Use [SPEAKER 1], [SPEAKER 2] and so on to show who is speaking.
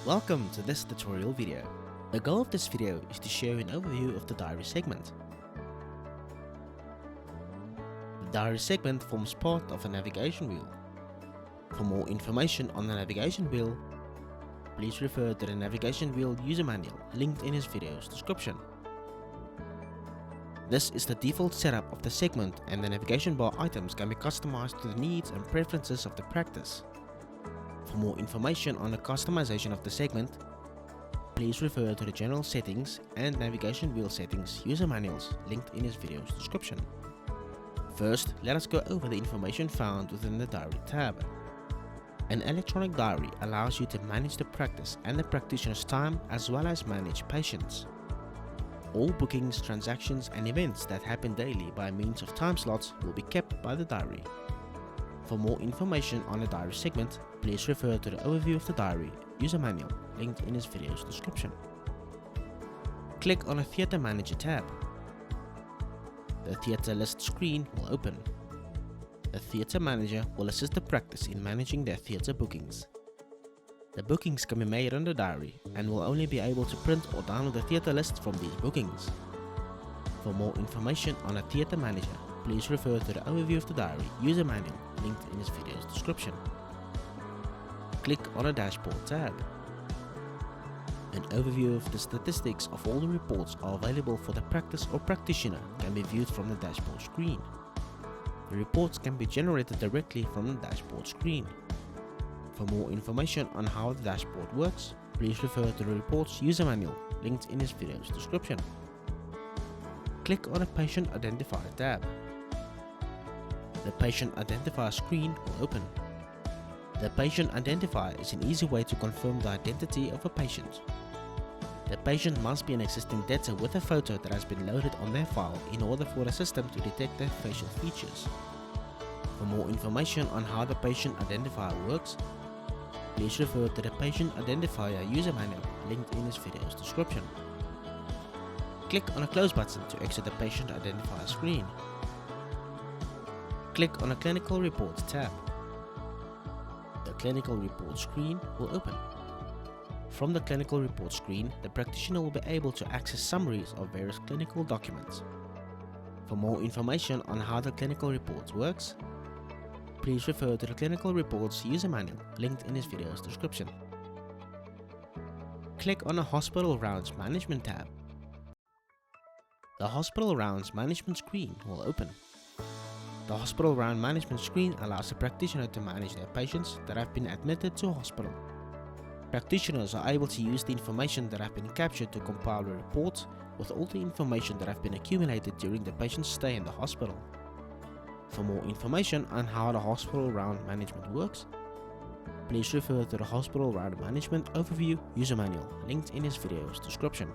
[SPEAKER 1] Welcome to this tutorial video. The goal of this video is to show an overview of the diary segment. The diary segment forms part of a navigation wheel. For more information on the navigation wheel, please refer to the navigation wheel user manual linked in this video's description. This is the default setup of the segment, and the navigation bar items can be customized to the needs and preferences of the practice. For more information on the customization of the segment, please refer to the general settings and navigation wheel settings user manuals linked in this video's description. First, let us go over the information found within the Diary tab. An electronic diary allows you to manage the practice and the practitioner's time, as well as manage patients. All bookings, transactions and events that happen daily by means of time slots will be kept by the diary. For more information on the diary segment, please refer to the overview of the diary user manual linked in this video's description. Click on the Theatre Manager tab. The theatre list screen will open. The Theatre Manager will assist the practice in managing their theatre bookings. The bookings can be made on the diary and will only be able to print or download the theatre list from these bookings. For more information on the Theatre Manager, please refer to the overview of the diary user manual linked in this video's description. Click on the Dashboard tab. An overview of the statistics of all the reports are available for the practice or practitioner can be viewed from the dashboard screen. The reports can be generated directly from the dashboard screen. For more information on how the dashboard works, please refer to the reports user manual linked in this video's description. Click on the Patient Identifier tab. The Patient Identifier screen will open. The Patient Identifier is an easy way to confirm the identity of a patient. The patient must be an existing debtor with a photo that has been loaded on their file in order for the system to detect their facial features. For more information on how the Patient Identifier works, please refer to the Patient Identifier user manual linked in this video's description. Click on the Close button to exit the Patient Identifier screen. Click on the Clinical Reports tab. The Clinical Report screen will open. From the Clinical Report screen, the practitioner will be able to access summaries of various clinical documents. For more information on how the Clinical Reports works, please refer to the Clinical Reports user manual linked in this video's description. Click on the Hospital Rounds Management tab. The Hospital Rounds Management screen will open. The Hospital Round Management screen allows the practitioner to manage their patients that have been admitted to hospital. Practitioners are able to use the information that have been captured to compile a report with all the information that have been accumulated during the patient's stay in the hospital. For more information on how the Hospital Round Management works, please refer to the Hospital Round Management Overview user manual linked in this video's description.